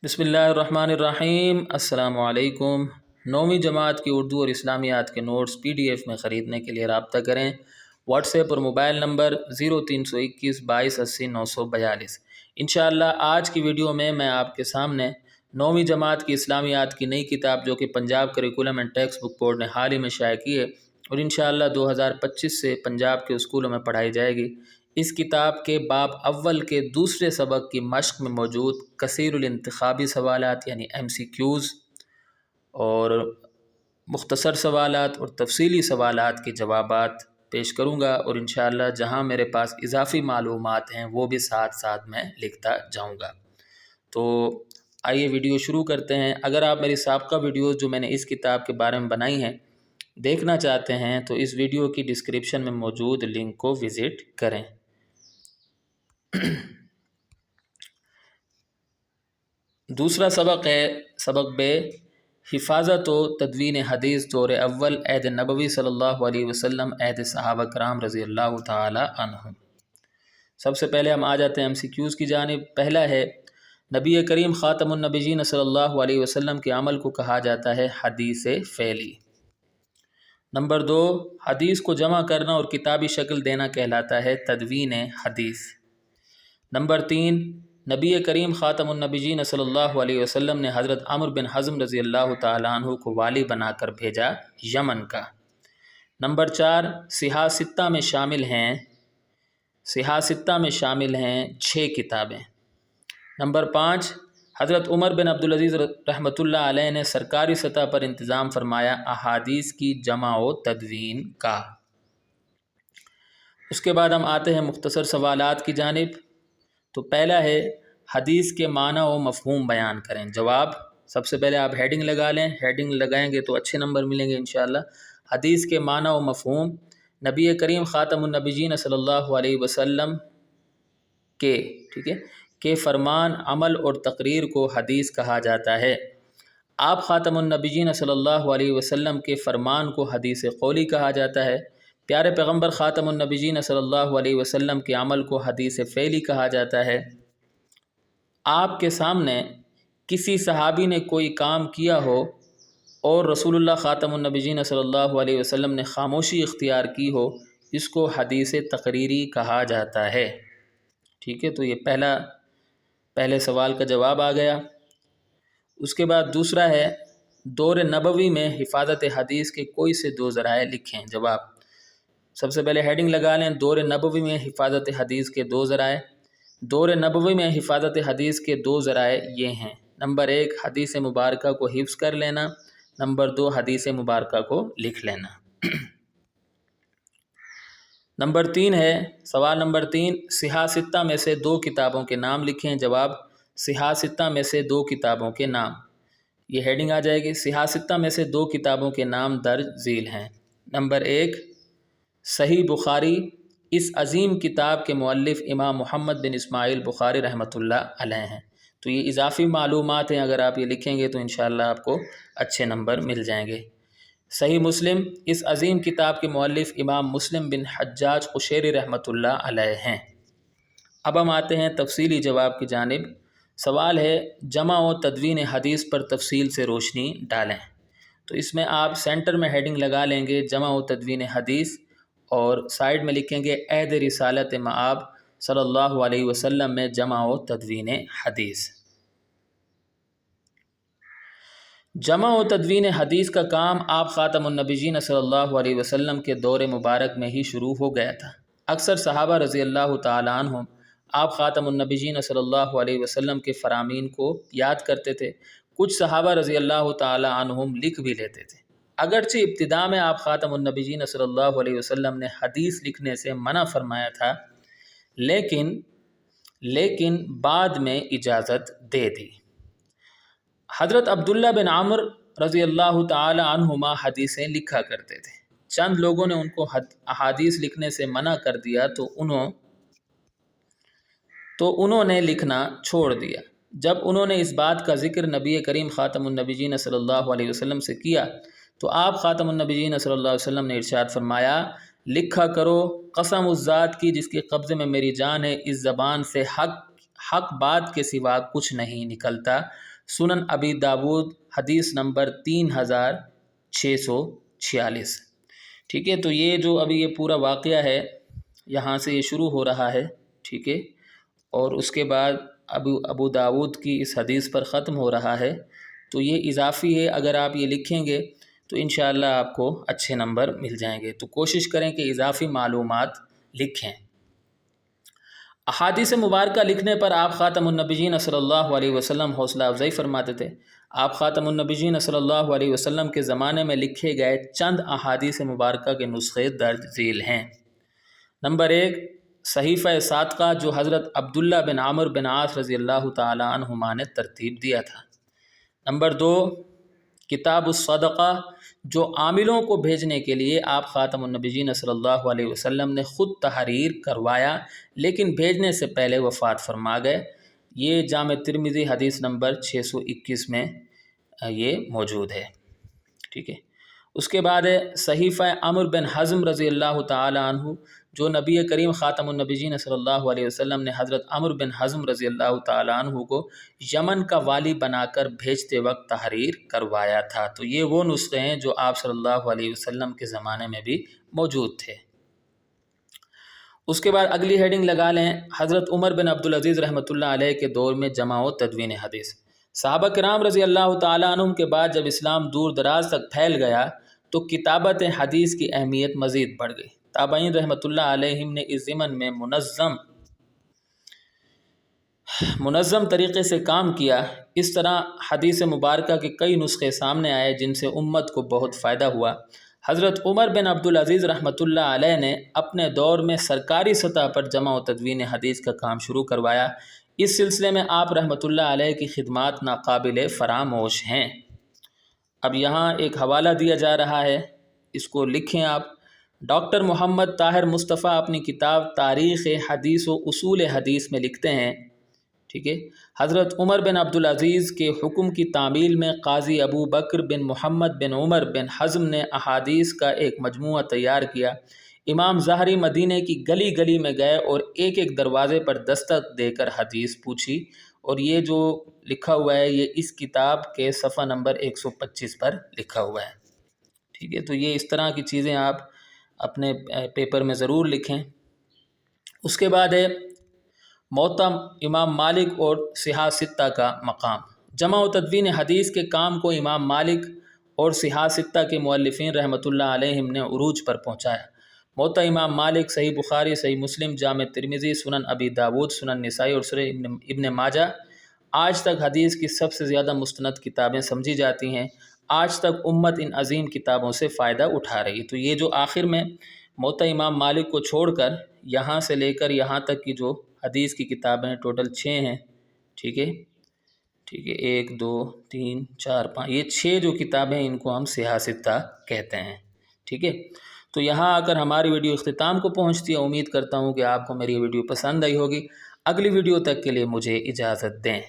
बिस्मिल्लाहिर्रहमानिर्रहीम। अस्सलाम वालेकुम। नौवीं जमात की उर्दू और इस्लामियात के नोट्स PDF में ख़रीदने के लिए रब्ता करें। व्हाट्सएप और मोबाइल नंबर 0321 22 80 942। इंशाअल्लाह आज की वीडियो में मैं आपके सामने नौवीं जमात की इस्लामियात की नई किताब जो कि Punjab curriculum and text book board ने हाल ही में शाया की है और इंशाअल्लाह 2025 से पंजाब के स्कूलों में पढ़ाई जाएगी, इस किताब के बाब अव्वल के दूसरे सबक की मश्क में मौजूद कसीरुल इंतखाबी सवालात यानी MCQs और मुख्तसर सवालात और तफसीली सवालात के जवाबात पेश करूँगा और इंशाअल्लाह जहाँ मेरे पास इजाफ़ी मालूमात हैं वो भी साथ साथ मैं लिखता जाऊँगा। तो आइए वीडियो शुरू करते हैं। अगर आप मेरी साबका वीडियोज़ जो मैंने इस किताब के बारे में बनाई हैं देखना चाहते हैं तो इस वीडियो की डिस्क्रिप्शन में मौजूद लिंक को विज़िट करें। दूसरा सबक है सबक बे हिफाजत व तदवीन हदीस दौर अव्वल ऐद नबवी सल्लल्लाहु अलैहि वसल्लम ऐद सहाबा कराम रज़ी अल्लाह ताला अन्हुम। सबसे पहले हम आ जाते हैं MCQs की जानिब। पहला है नबी करीम ख़ातमुन नबीयीन सल्लल्लाहु अलैहि वसल्लम के अमल को कहा जाता है हदीस फ़ेली। नंबर 2, हदीस को जमा करना और किताबी शक्ल देना कहलाता है तदवीन हदीस। नंबर 3, नबी करीम ख़ातमुन नबीयीन सल्लल्लाहु अलैहि वसल्लम ने हज़रत अम्र बिन हज़म रज़ी अल्लाह ताला अन्हु को वाली बनाकर भेजा यमन का। नंबर 4, सिहासित्ता में शामिल हैं 6 किताबें। नंबर 5, हज़रत उमर बिन अब्दुल अज़ीज़ रहमतुल्लाह अलैह ने सरकारी सतह पर इंतज़ाम फरमाया अहादीस की जमा व तदवीन का। उसके बाद हम आते हैं मुख्तसर सवालात की जानिब। तो पहला है हदीस के माना व मफ़हूम बयान करें। जवाब सबसे पहले आप हेडिंग लगा लें, हेडिंग लगाएंगे तो अच्छे नंबर मिलेंगे इंशाअल्लाह। हदीस के माना व मफ़हूम, नबी करीम ख़ातमुन नबीयीन सल्लल्लाहु अलैहि वसल्लम के फ़रमान, अमल और तकरीर को हदीस कहा जाता है। आप ख़ातमुन नबीयीन सल्लल्लाहु अलैहि वसल्लम के फ़रमान को हदीस क़ौली कहा जाता है। प्यारे पैगम्बर ख़ातमुन नबीयीन सल्लल्लाहु अलैहि वसल्लम के अमल को हदीस फ़ेली कहा जाता है। आपके सामने किसी सहाबी ने कोई काम किया हो और रसूलुल्लाह ख़ातमुन नबीयीन सल्लल्लाहु अलैहि वसल्लम ने खामोशी इख्तियार की हो, इसको हदीस तकरीरी कहा जाता है। ठीक है, तो ये पहले सवाल का जवाब आ गया। उसके बाद दूसरा है दौर नबवी में हिफाजत हदीस के कोई से 2 ज़राए लिखें। जवाब सबसे पहले हेडिंग लगा लें, दौर नबवी में हिफाजत हदीस के 2 ज़राए। दौर नबवी में हिफाजत हदीस के 2 ज़राए ये हैं। नंबर 1, हदीस मुबारक को हिफ्ज़ कर लेना। नंबर 2, हदीस मुबारक को लिख लेना। नंबर 3 है सवाल नंबर 3, सिहासित्ता में से 2 किताबों के नाम लिखें। जवाब सिहासित्ता में से 2 किताबों के नाम, ये हेडिंग आ जाएगी। सिहासित्ता में से 2 किताबों के नाम दर्ज झील हैं। नंबर 1, सही बुखारी। इस अजीम किताब के मुअल्लिफ़ इमाम मोहम्मद बिन इस्माइल बुखारी रहमतुल्लाह अलैह हैं। तो ये इजाफ़ी मालूमात हैं, अगर आप ये लिखेंगे तो इंशाअल्लाह आपको अच्छे नंबर मिल जाएंगे। सही मुस्लिम। इस अजीम किताब के मुअल्लिफ़ इमाम मुस्लिम बिन हज्जाज कुशैरी रहमतुल्लाह अलैह हैं। अब हम आते हैं तफसीली जवाब की जानिब। सवाल है जमा व तदवीन हदीस पर तफसील से रोशनी डालें। तो इसमें आप सेंटर में हेडिंग लगा लेंगे जमा व तदवीन हदीस और साइड में लिखेंगे ऐद रिसालत मआब सल्लल्लाहु अलैहि वसल्लम में जमा व तदवीन हदीस। जमा व तदवीन हदीस का काम आप ख़ातमुन नबीयीन सल्लल्लाहु अलैहि वसल्लम के दौर मुबारक में ही शुरू हो गया था। अक्सर सहाबा रज़ी अल्लाह ताला अन्हुम आप ख़ातमुन नबीयीन सल्लल्लाहु अलैहि वसल्लम के फ़रामीन को याद करते थे। कुछ सहाबा रज़ी अल्लाह ताला अन्हुम लिख भी लेते थे। अगरचे इब्तिदा में आप ख़ातमुन नबीयीन सल्लल्लाहु अलैहि वसल्लम ने हदीस लिखने से मना फरमाया था, लेकिन बाद में इजाज़त दे दी। हज़रत अब्दुल्ला बिन आमर रज़ी अल्लाह ताला अन्हुमा हदीसें लिखा करते थे। चंद लोगों ने उनको अहादीस लिखने से मना कर दिया तो उन्होंने लिखना छोड़ दिया। जब उन्होंने इस बात का ज़िक्र नबी करीम ख़ातमुन नबीयीन सल्लल्लाहु अलैहि वसल्लम से किया तो आप ख़ातमुन नबीयीन सल्लल्लाहु अलैहि वसल्लम ने इरशाद फरमाया, लिखा करो, कसम उस ज़ात की जिसके कब्ज़े में मेरी जान है, इस ज़बान से حق بات کے سوا کچھ نہیں نکلتا۔ سنن ابی داود حدیث نمبر 3646۔ ٹھیک ہے، تو یہ جو ابھی یہ پورا واقعہ ہے یہاں سے یہ شروع ہو رہا ہے، ٹھیک ہے، اور اس کے بعد ابو داود کی اس حدیث پر ختم ہو رہا ہے۔ تو یہ اضافی ہے، اگر آپ یہ لکھیں گے تو انشاءاللہ آپ کو اچھے نمبر مل جائیں گے۔ تو کوشش کریں کہ اضافی معلومات لکھیں۔ احادیث مبارکہ لکھنے پر آپ خاتم النبیین صلی اللہ علیہ وسلم حوصلہ افزائی فرماتے تھے۔ آپ خاتم النبیین صلی اللہ علیہ وسلم کے زمانے میں لکھے گئے چند احادیث مبارکہ کے نسخے درج ذیل ہیں۔ نمبر 1، صحیفہ صادقہ جو حضرت عبداللہ بن عمرو بن عاص رضی اللہ تعالی عنہما نے ترتیب دیا تھا۔ نمبر 2، کتاب الصدقہ جو عاملوں کو بھیجنے کے لیے آپ خاتم النبیین صلی اللہ علیہ وسلم نے خود تحریر کروایا لیکن بھیجنے سے پہلے وفات فرما گئے۔ یہ جامع ترمذی حدیث نمبر 621 میں یہ موجود ہے، ٹھیک ہے۔ اس کے بعد ہے صحیفہ عمرو بن حزم رضی اللہ تعالی عنہ جو نبی کریم خاتم النبیین صلی اللہ علیہ وسلم نے حضرت عمرو بن حزم رضی اللہ تعالی عنہ کو یمن کا والی بنا کر بھیجتے وقت تحریر کروایا تھا۔ تو یہ وہ نسخے ہیں جو آپ صلی اللہ علیہ وسلم کے زمانے میں بھی موجود تھے۔ اس کے بعد اگلی ہیڈنگ لگا لیں، حضرت عمر بن عبدالعزیز رحمۃ اللہ علیہ کے دور میں جمع و تدوین حدیث۔ صحابہ کرام رضی اللہ تعالی عنہم کے بعد جب اسلام دور دراز تک پھیل گیا تو کتابت حدیث کی اہمیت مزید بڑھ گئی۔ تابعین رحمۃ اللہ علیہم نے اس ضمن میں منظم طریقے سے کام کیا۔ اس طرح حدیث مبارکہ کے کئی نسخے سامنے آئے جن سے امت کو بہت فائدہ ہوا۔ حضرت عمر بن عبدالعزیز رحمۃ اللہ علیہ نے اپنے دور میں سرکاری سطح پر جمع و تدوین حدیث کا کام شروع کروایا۔ اس سلسلے میں آپ رحمۃ اللہ علیہ کی خدمات ناقابل فراموش ہیں۔ اب یہاں ایک حوالہ دیا جا رہا ہے، اس کو لکھیں آپ۔ ڈاکٹر محمد طاہر مصطفیٰ اپنی کتاب تاریخ حدیث و اصول حدیث میں لکھتے ہیں، ٹھیک ہے، حضرت عمر بن عبدالعزیز کے حکم کی تعمیل میں قاضی ابو بکر بن محمد بن عمر بن حزم نے احادیث کا ایک مجموعہ تیار کیا۔ امام ظاہری مدینے کی گلی گلی میں گئے اور ایک ایک دروازے پر دستک دے کر حدیث پوچھی، اور یہ جو لکھا ہوا ہے یہ اس کتاب کے صفحہ نمبر 125 پر لکھا ہوا ہے، ٹھیک ہے۔ تو یہ اس طرح کی چیزیں آپ اپنے پیپر میں ضرور لکھیں۔ اس کے بعد ہے موطا امام مالک اور صحاح ستہ کا مقام۔ جمع و تدوین حدیث کے کام کو امام مالک اور صحاح ستہ کے مؤلفین رحمۃ اللہ علیہم نے عروج پر پہنچایا۔ موطا امام مالک صحیح بخاری، صحیح مسلم، جامع ترمذی، سنن ابی داود، سنن نسائی اور سنن ابن ماجہ آج تک حدیث کی سب سے زیادہ مستند کتابیں سمجھی جاتی ہیں۔ آج تک امت ان عظیم کتابوں سے فائدہ اٹھا رہی ہے۔ تو یہ جو آخر میں موطا امام مالک کو چھوڑ کر یہاں سے لے کر یہاں تک کی جو حدیث کی کتابیں ٹوٹل 6 ہیں، ٹھیک ہے، 1 2 3 4 5، یہ 6 جو کتابیں ان کو ہم صحاح ستہ کہتے ہیں، ٹھیک ہے۔ تو یہاں آ کر ہماری ویڈیو اختتام کو پہنچتی ہے۔ امید کرتا ہوں کہ آپ کو میری ویڈیو پسند آئی ہوگی۔ اگلی ویڈیو تک کے لیے مجھے اجازت دیں۔